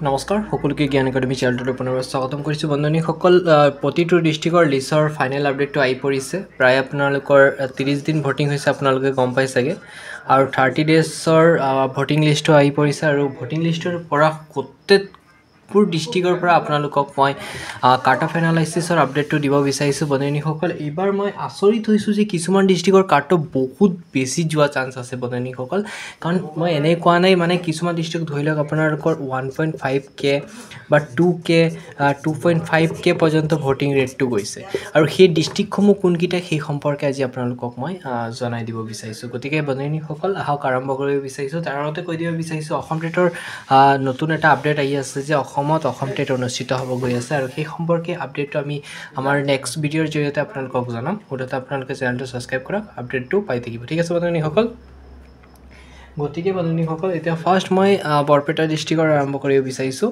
নমস্কাৰ সকলোকে জ্ঞান একাডেমি চেনেলটোত পুনৰবাৰ স্বাগতম কৰিছোঁ বন্ধুসকল প্ৰতিটো ডিষ্ট্ৰিক্টৰ লিষ্টৰ ফাইনেল আপডেটটো আহি পৰিছে প্ৰায় আপোনালোকৰ 30 দিন ভোটিং হৈছে আপোনালোকে গম পাই চাগে আৰু 30 ডেজৰ ভোটিং লিষ্টটো আহি পৰিছে আৰু ভোটিং লিষ্টৰ পৰা প্ৰত্যেকবোৰ ডিষ্ট্ৰিক্টৰ পৰা আপোনালোকক মই কাট অফ এনালাইচিছৰ আপডেটটো দিব বিচাৰিছোঁ বন্ধুসকল এইবাৰ মই আচৰিত হৈছোঁ যে কিছুমান ডিষ্ট্ৰিক্টৰ কাট অফ বহুত বেছি যোৱা চান্স আছে বন্ধুসকল কাৰণ মই এনে কোৱা নাই মানে কিছুমান ডিষ্ট্ৰিক্ট ধৰি লওক আপোনালোকৰ 1.5K বা 2K 2.5K পৰ্যন্ত ভোটিং ৰেটটো গৈছে আৰু সেই ডিষ্ট্ৰিক্টসমূহ কোনকেইটা সেই সম্পৰ্কে আজি আপোনালোকক মই জনাই দিব বিচাৰিছোঁ গতিকে বন্ধুসকল আহক আৰম্ভ কৰিব বিচাৰিছোঁ তাৰ আগতে কৈ দিব বিচাৰিছোঁ অসম টেটৰ নতুন এটা আপডেট আহি আছে যে অসমত অসম টেট অনুষ্ঠিত হ'ব গৈ আছে আৰু সেই সম্পৰ্কে আপডেটটো আমি আমাৰ নেক্সট ভিডিঅ'ৰ জৰিয়তে আপোনালোকক জনাম গতিকে আপোনালোকে চেনেলটো ছাবস্ক্ৰাইব কৰক আপডেটটো পাই থাকিব ঠিক আছে বন্ধুসকল গতিকে বন্ধুসকল এতিয়া ফাৰ্ষ্ট মই বৰপেটা ডিষ্ট্ৰিক্টৰ আৰম্ভ কৰিব বিচাৰিছোঁ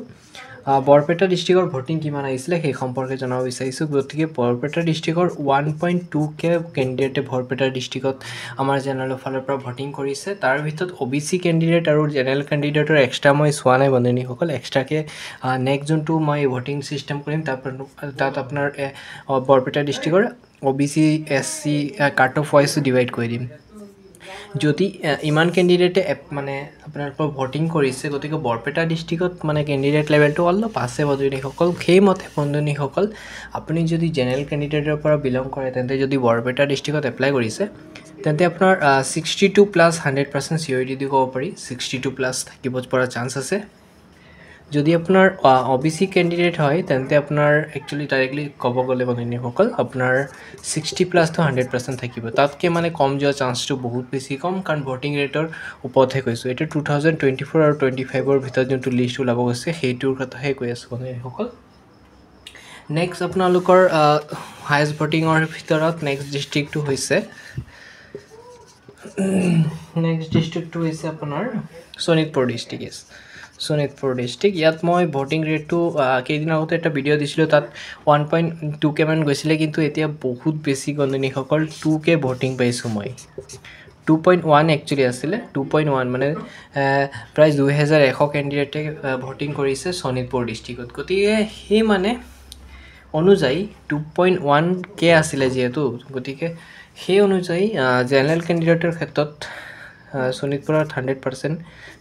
বৰপেটা ডিষ্ট্ৰিক্টৰ ভোটিং কিমান আহিছিলে সেই সম্পৰ্কে জনাব বিচাৰিছোঁ গতিকে বৰপেটা ডিষ্ট্ৰিক্টৰ 1.2K কেণ্ডিডেটে বৰপেটা ডিষ্ট্ৰিক্টত আমাৰ জেনেৰেলৰ ফালৰ পৰা ভোটিং কৰিছে তাৰ ভিতৰত OBC কেণ্ডিডেট আৰু জেনেৰেল কেণ্ডিডেটৰ এক্সট্ৰা মই চোৱা নাই বন্ধুসকল এক্সট্ৰাকৈ নেক্সট যোনটো মই ভোটিং চিষ্টেম কৰিম তাত আপোনাৰ বৰপেটা ডিষ্ট্ৰিক্টৰ OBC SC cut off wise divide কৰি দিম যদি ইমান কেণ্ডিডেটে মানে আপোনালোকৰ ভোটিং কৰিছে গতিকে বৰপেটা ডিষ্ট্ৰিক্টত মানে কেণ্ডিডেট লেভেলটো অলপ আছে বন্ধুসকল সেইমতে বন্ধুসকল আপুনি যদি জেনেৰেল কেণ্ডিডেটৰ পৰা বিলং কৰে তেন্তে যদি বৰপেটা ডিষ্ট্ৰিক্টত এপ্লাই কৰিছে তেন্তে আপোনাৰ 62+100% চিঅ'ৰিটি দি ক'ব পাৰি 62+ থাকিব পৰা চান্স আছে যদি আপোনাৰ OBC কেণ্ডিডেট হয় তেন্তে আপোনাৰ একচুৱেলি ডাইৰেক্টলি ক'ব গ'লে বন্ধুসকল আপোনাৰ 60+ to 100% থাকিব তাতকৈ মানে কম যোৱা চান্সটো বহুত বেছি কম কাৰণ ভোটিং ৰেটৰ ওপৰতহে কৈছোঁ এইটো 2024 আৰু 25ৰ ভিতৰত যোনটো লিষ্ট ওলাব গৈছে সেইটোৰ কথাহে কৈ আছোঁ বন্ধুসকল নেক্সট আপোনালোকৰ হায়েষ্ট ভোটিঙৰ ভিতৰত নেক্সট ডিষ্ট্ৰিক্টটো হৈছে আপোনাৰ শোণিতপুৰ ডিষ্ট্ৰিক্ট শোণিতপুৰ ডিষ্ট্ৰিক্ট ইয়াত মই ভোটিং ৰেটটো কেইদিন আগতে এটা ভিডিঅ' দিছিলোঁ তাত 1.2K মান গৈছিলে কিন্তু এতিয়া বহুত বেছি বন্ধুসকল 2K ভোটিং পাইছোঁ মই 2.1 একচুৱেলি আছিলে 2.1 মানে প্ৰায় 2100 কেণ্ডিডেটে ভোটিং কৰিছে শোণিতপুৰ ডিষ্ট্ৰিক্টত গতিকে সেই মানে অনুযায়ী 2.1K আছিলে যিহেতু গতিকে সেই অনুযায়ী জেনেৰেল কেণ্ডিডেটৰ ক্ষেত্ৰত শোণিতপুৰত 100%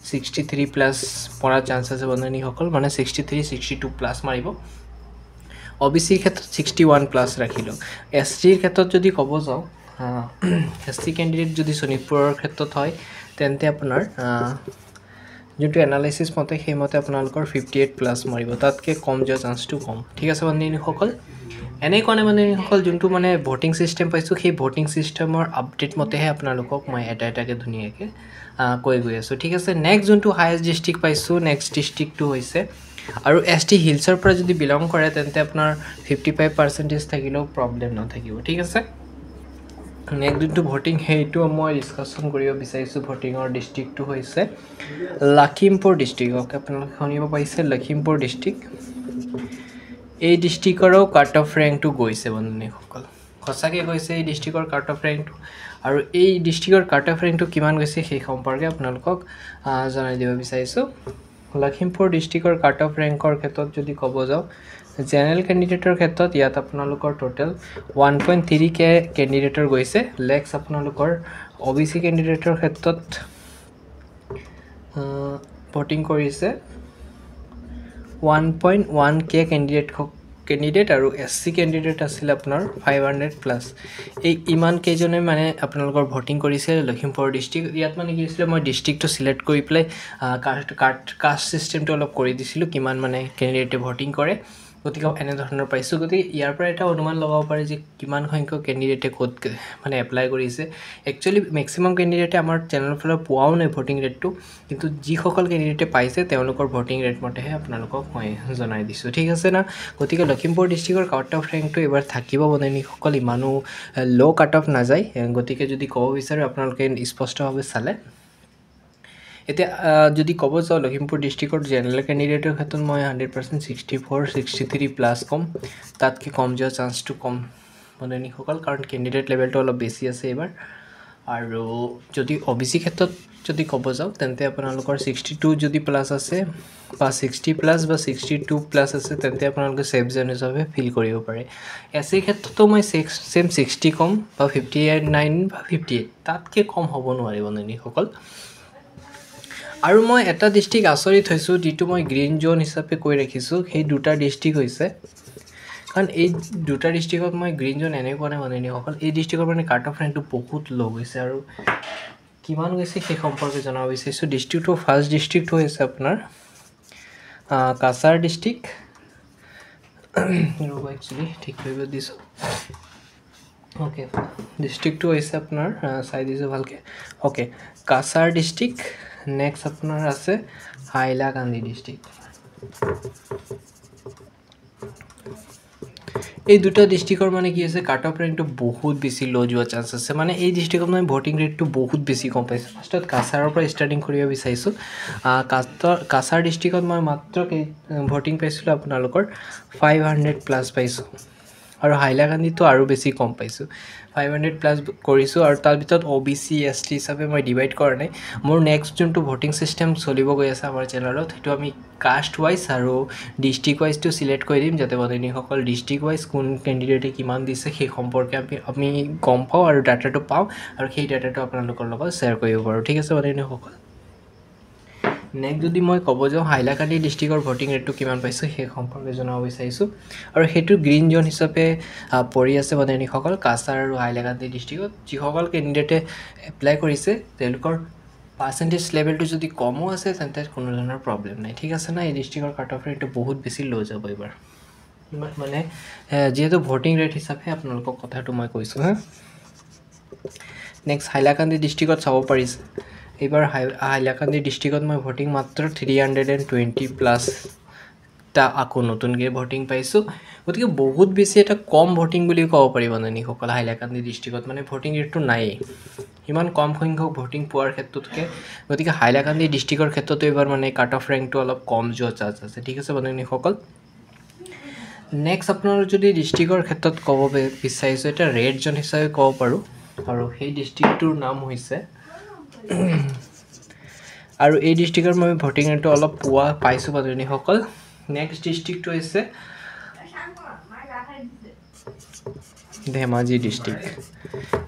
63+ পৰা চান্স আছে বন্ধুসকল মানে 63-62+ মাৰিব OBCৰ ক্ষেত্ৰত 61+ ৰাখিলোঁ SCৰ ক্ষেত্ৰত যদি ক'ব যাওঁ SC কেণ্ডিডেট যদি শোণিতপুৰৰ ক্ষেত্ৰত হয় তেন্তে আপোনাৰ যোনটো এনালাইচিছ মতে সেইমতে আপোনালোকৰ 58+ মাৰিব তাতকৈ কম যোৱা চান্সটো কম ঠিক আছে বন্ধুসকল এনেকুৱা বন্ধুসকল যোনটো মানে ভোটিং চিষ্টেম পাইছোঁ সেই ভোটিং চিষ্টেমৰ আপডেট মতেহে আপোনালোকক মই এটাকৈ ধুনীয়াকৈ কৈ গৈ আছোঁ ঠিক আছে নেক্সট যোনটো হায়েষ্ট ডিষ্ট্ৰিক্ট পাইছোঁ নেক্সট ডিষ্ট্ৰিক্টটো হৈছে আৰু ST হিলছৰ পৰা যদি বিলং কৰে তেন্তে আপোনাৰ 55% থাকিলেও প্ৰব্লেম নাথাকিব ঠিক আছে নেক্সট যোনটো ভোটিং সেইটো মই ডিছকাশ্যন কৰিব বিচাৰিছোঁ ভোটিঙৰ ডিষ্ট্ৰিক্টটো হৈছে লখিমপুৰ ডিষ্ট্ৰিক্ট অ'কে আপোনালোকে শুনিব পাৰিছে লখিমপুৰ ডিষ্ট্ৰিক্ট এই ডিষ্ট্ৰিক্টৰো কাট অফ ৰেংকটো গৈছে বন্ধুসকল সঁচাকৈ গৈছে এই ডিষ্ট্ৰিক্টৰ কাট অফ ৰেংকটো আৰু এই ডিষ্ট্ৰিক্টৰ কাট অফ ৰেংকটো কিমান গৈছে সেই সম্পৰ্কে আপোনালোকক জনাই দিব বিচাৰিছোঁ লখিমপুৰ ডিষ্ট্ৰিক্টৰ কাট অফ ৰেংকৰ ক্ষেত্ৰত যদি ক'ব যাওঁ জেনেৰেল কেণ্ডিডেটৰ ক্ষেত্ৰত ইয়াত আপোনালোকৰ টোটেল 1.3K কেণ্ডিডেটৰ গৈছে লেক্স আপোনালোকৰ OBC কেণ্ডিডেটৰ ক্ষেত্ৰত ভোটিং কৰিছে 1.1K কেণ্ডিডেট আৰু SC কেণ্ডিডেট আছিলে আপোনাৰ 500+ এই ইমান কেইজনে মানে আপোনালোকৰ ভোটিং কৰিছে লখিমপুৰ ডিষ্ট্ৰিক্ট ইয়াত মানে কি হৈছিলে মই ডিষ্ট্ৰিক্টটো চিলেক্ট কৰি পেলাই কাষ্ট চিষ্টেমটো অলপ কৰি দিছিলোঁ কিমান মানে কেণ্ডিডেটে ভোটিং কৰে গতিকে এনেধৰণৰ পাইছোঁ গতিকে ইয়াৰ পৰা এটা অনুমান লগাব পাৰে যে কিমান সংখ্যক কেণ্ডিডেটে ক'ত মানে এপ্লাই কৰিছে একচুৱেলি মেক্সিমাম কেণ্ডিডেটে আমাৰ চেনেলৰ ফালৰ পোৱাও নাই ভোটিং ৰেটটো কিন্তু যিসকল কেণ্ডিডেটে পাইছে তেওঁলোকৰ ভোটিং ৰেট মতেহে আপোনালোকক মই জনাই দিছোঁ ঠিক আছে না গতিকে লখিমপুৰ ডিষ্ট্ৰিক্টৰ কাট অফ ৰেংকটো এবাৰ থাকিব বন্ধুসকল ইমানো ল' কাট অফ নাযায় গতিকে যদি ক'ব বিচাৰোঁ আপোনালোকে স্পষ্টভাৱে চালে এতিয়া যদি ক'ব যাওঁ লখিমপুৰ ডিষ্ট্ৰিক্টৰ জেনেৰেল কেণ্ডিডেটৰ ক্ষেত্ৰত মই 100% 64-63+ কম তাতকৈ কম যোৱা চান্সটো কম বন্ধুসকল কাৰণ কেণ্ডিডেট লেভেলটো অলপ বেছি আছে এইবাৰ আৰু যদি OBC ক্ষেত্ৰত যদি ক'ব যাওঁ তেন্তে আপোনালোকৰ 62 যদি প্লাছ আছে বা 60 প্লাছ বা 62 প্লাছ আছে তেন্তে আপোনালোকে সেফ জোন হিচাপে ফিল কৰিব পাৰে SC ক্ষেত্ৰতো মই সেম 60 কম বা 59 বা 58 তাতকৈ কম হ'ব নোৱাৰিব বন্ধুসকল আৰু মই এটা ডিস্ট্ৰিক্ট আচৰিত হৈছোঁ যিটো মই গ্ৰীণ জোন হিচাপে কৈ ৰাখিছোঁ সেই দুটা ডিস্ট্ৰিক্ট হৈছে কাৰণ এই দুটা ডিস্ট্ৰিক্টত মই গ্ৰীণ জোন এনে পোৱা নাই বন্ধুসকল এই ডিস্ট্ৰিক্টৰ মানে কাট অফ ৰেংকটো বহুত ল' গৈছে আৰু কিমান গৈছে সেই সম্পৰ্কে জনাব বিচাৰিছোঁ ডিস্ট্ৰিক্টটো ফাৰ্ষ্ট ডিস্ট্ৰিক্টটো হৈছে আপোনাৰ কাছাৰ ডিস্ট্ৰিক্ট ৰ'ব একচুৱেলি ঠিক কৰিব দিছোঁ ওকে ডিস্ট্ৰিক্টটো হৈছে আপোনাৰ চাই দিছোঁ ভালকৈ ওকে কাছাৰ ডিস্ট্ৰিক্ট নেক্সট আপোনাৰ আছে হাইলাকান্দি ডিস্ট্ৰিক্ট এই দুটা ডিস্ট্ৰিক্টৰ মানে কি হৈছে কাট অফ ৰেংকটো বহুত বেছি ল' যোৱা চান্স আছে মানে এই ডিস্ট্ৰিক্টত মই ভোটিং ৰেটটো বহুত বেছি কম পাইছোঁ ফাৰ্ষ্টত কাছাৰৰ পৰা ষ্টাৰ্টিং কৰিব বিচাৰিছোঁ কাছাৰ ডিস্ট্ৰিক্টত মই মাত্ৰ ভোটিং পাইছিলোঁ আপোনালোকৰ 500 প্লাছ পাইছোঁ আৰু হাইলাকান্দিতো আৰু বেছি কম পাইছোঁ 500 প্লাছ কৰিছোঁ আৰু তাৰ ভিতৰত OBC ST হিচাপে মই ডিভাইড কৰা নাই মোৰ নেক্সট যোনটো ভোটিং চিষ্টেম চলিব গৈ আছে আমাৰ চেনেলত সেইটো আমি কাষ্ট ৱাইজ আৰু ডিস্ট্ৰিক্ট ৱাইজটো চিলেক্ট কৰি দিম যাতে বন্ধুসকল ডিস্ট্ৰিক্ট ৱাইজ কোন কেণ্ডিডেটে কিমান দিছে সেই সম্পৰ্কে আমি গম পাওঁ আৰু ডাটাটো পাওঁ আৰু সেই ডাটাটো আপোনালোকৰ লগত শ্বেয়াৰ কৰিব পাৰোঁ ঠিক আছে বন্ধুসকল নেক্সট যদি মই ক'ব যাওঁ হাইলাকান্দি ডিস্ট্ৰিক্টৰ ভোটিং ৰেটটো কিমান পাইছোঁ সেই সম্পৰ্কে জনাব বিচাৰিছোঁ আৰু সেইটো গ্ৰীণ জোন হিচাপে পৰি আছে বন্ধুসকল কাছাৰ আৰু হাইলাকান্দি ডিস্ট্ৰিক্টত যিসকল কেণ্ডিডেটে এপ্লাই কৰিছে তেওঁলোকৰ পাৰ্চেণ্টেজ লেভেলটো যদি কমো আছে তেন্তে কোনো ধৰণৰ প্ৰব্লেম নাই ঠিক আছে না এই ডিস্ট্ৰিক্টৰ কাট অফ ৰেটটো বহুত বেছি ল' যাব এইবাৰ মানে যিহেতু ভোটিং ৰেট হিচাপে আপোনালোকক কথাটো মই কৈছোঁ হা নেক্সট হাইলাকান্দি ডিস্ট্ৰিক্টত চাব পাৰিছে এইবাৰ হাইলাকান্দি ডিস্ট্ৰিক্টত মই ভোটিং মাত্ৰ 320 প্লাছ টা আকৌ নতুনকৈ ভোটিং পাইছোঁ গতিকে বহুত বেছি এটা কম ভোটিং বুলি ক'ব পাৰিব বন্ধুসকল হাইলাকান্দি ডিস্ট্ৰিক্টত মানে ভোটিং ৰেটটো নাই ইমান কম সংখ্যক ভোটিং পোৱাৰ ক্ষেত্ৰতকৈ গতিকে হাইলাকান্দি ডিস্ট্ৰিক্টৰ ক্ষেত্ৰতো এইবাৰ মানে কাট অফ ৰেংকটো অলপ কম যোৱা চান্স আছে ঠিক আছে বন্ধুসকল নেক্সট আপোনাৰ যদি ডিস্ট্ৰিক্টৰ ক্ষেত্ৰত ক'ব বিচাৰিছোঁ এটা ৰেড জোন হিচাপে ক'ব পাৰোঁ আৰু সেই ডিস্ট্ৰিক্টটোৰ নাম হৈছে আৰু এই ডিস্ট্ৰিক্টৰ মই ভোটিং ৰেটটো অলপ পাইছোঁ বন্ধুসকল নেক্সট ডিস্ট্ৰিক্টটো হৈছে ধেমাজি ডিস্ট্ৰিক্ট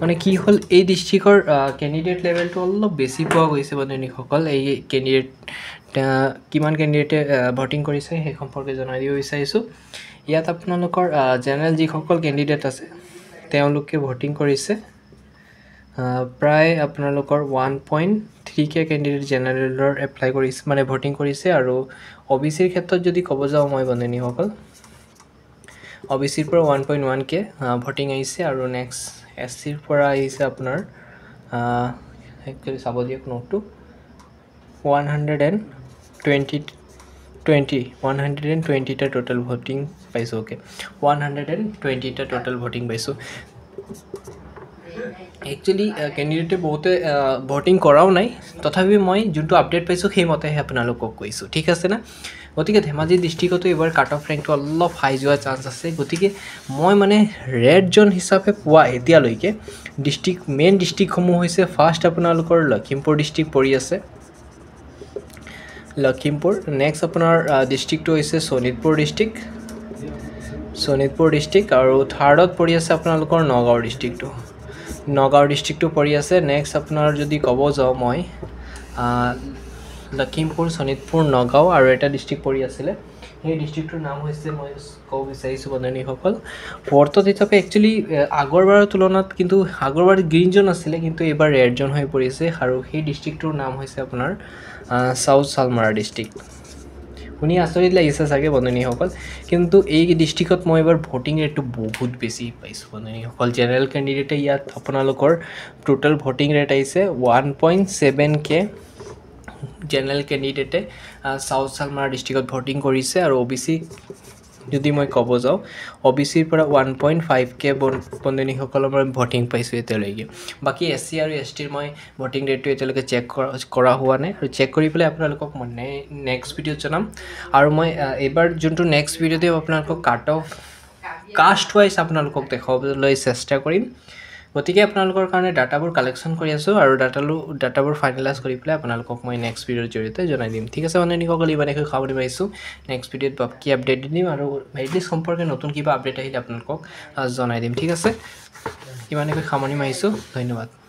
মানে কি হ'ল এই ডিস্ট্ৰিক্টৰ কেণ্ডিডেট লেভেলটো অলপ বেছি পোৱা গৈছে বন্ধুসকল এই কেণ্ডিডেট কিমান কেণ্ডিডেটে ভোটিং কৰিছে সেই সম্পৰ্কে জনাই দিব বিচাৰিছোঁ ইয়াত আপোনালোকৰ জেনেৰেল যিসকল কেণ্ডিডেট আছে তেওঁলোকে ভোটিং কৰিছে প্ৰায় আপোনালোকৰ 1.3K কেণ্ডিডেট জেনেৰেলৰ এপ্লাই কৰিছে মানে ভোটিং কৰিছে আৰু OBCৰ ক্ষেত্ৰত যদি ক'ব যাওঁ মই বন্ধুসকল OBCৰ পৰা 1.1K ভোটিং আহিছে আৰু নেক্সট SCৰ পৰা আহিছে আপোনাৰ একচুৱেলি চাব দিয়ক নোটটো 120টা টোটেল ভোটিং পাইছোঁ ওকে 120টা টোটেল ভোটিং পাইছোঁ একচুৱেলি কেণ্ডিডেটে বহুতে ভোটিং কৰাও নাই তথাপি মই যোনটো আপডেট পাইছোঁ সেইমতেহে আপোনালোকক কৈছোঁ ঠিক আছে না গতিকে ধেমাজি ডিস্ট্ৰিক্টতো এইবাৰ কাট অফ ৰেংকটো অলপ হাই যোৱা চান্স আছে গতিকে মই মানে ৰেড জোন হিচাপে পোৱা এতিয়ালৈকে মেইন ডিস্ট্ৰিক্টসমূহ হৈছে ফাৰ্ষ্ট আপোনালোকৰ লখিমপুৰ ডিস্ট্ৰিক্ট পৰি আছে লখিমপুৰ নেক্সট আপোনাৰ ডিস্ট্ৰিক্টটো হৈছে শোণিতপুৰ ডিস্ট্ৰিক্ট আৰু থাৰ্ডত পৰি আছে আপোনালোকৰ নগাঁও ডিস্ট্ৰিক্টটো পৰি আছে নেক্সট আপোনাৰ যদি ক'ব যাওঁ মই লখিমপুৰ শোণিতপুৰ নগাঁও আৰু এটা ডিস্ট্ৰিক্ট পৰি আছিলে সেই ডিস্ট্ৰিক্টটোৰ নাম হৈছে মই ক'ব বিচাৰিছোঁ বন্ধুসকল ফ'ৰ্থত হিচাপে একচুৱেলি আগৰবাৰৰ তুলনাত কিন্তু আগৰবাৰ গ্ৰীণ জোন আছিলে কিন্তু এইবাৰ ৰেড জোন হৈ পৰিছে আৰু সেই ডিস্ট্ৰিক্টটোৰ নাম হৈছে আপোনাৰ সাউথ চালমাৰা ডিস্ট্ৰিক্ট শুনি আচৰিত লাগিছে চাগে বন্ধুসকল কিন্তু এই ডিস্ট্ৰিক্টত মই এবাৰ ভোটিং ৰেটটো বহুত বেছি পাইছোঁ বন্ধুসকল জেনেৰেল কেণ্ডিডেটে ইয়াত আপোনালোকৰ টোটেল ভোটিং ৰেট আহিছে 1.7K general কেণ্ডিডেটে south Salmara ডিস্ট্ৰিক্টত voting কৰিছে আৰু OBC যদি মই ক'ব যাওঁ OBCৰ পৰা 1.5K বন্ধুসকলৰ মই ভোটিং পাইছোঁ এতিয়ালৈকে বাকী SC আৰু STৰ মই ভোটিং ৰেটটো এতিয়ালৈকে চেক কৰা হোৱা নাই আৰু চেক কৰি পেলাই আপোনালোকক মই নেক্সট ভিডিঅ'ত জনাম আৰু মই এইবাৰ যোনটো নেক্সট ভিডিঅ'তে আপোনালোকক কাট অফ কাষ্ট ৱাইজ আপোনালোকক দেখাবলৈ চেষ্টা কৰিম গতিকে আপোনালোকৰ কাৰণে ডাটাবোৰ কালেকশ্যন কৰি আছোঁ আৰু ডাটাবোৰ ফাইনেলাইজ কৰি পেলাই আপোনালোকক মই নেক্সট ভিডিঅ'ৰ জৰিয়তে জনাই দিম ঠিক আছে বন্ধুসকল ইমানেকৈ খাবলৈ পাইছোঁ নেক্সট ভিডিঅ'ত কি আপডেট দি দিম আৰু মেৰিটলিষ্ট সম্পৰ্কে নতুন কিবা আপডেট আহিলে আপোনালোকক জনাই দিম ঠিক আছে ইমানেকৈ সামৰণি মাৰিছোঁ ধন্যবাদ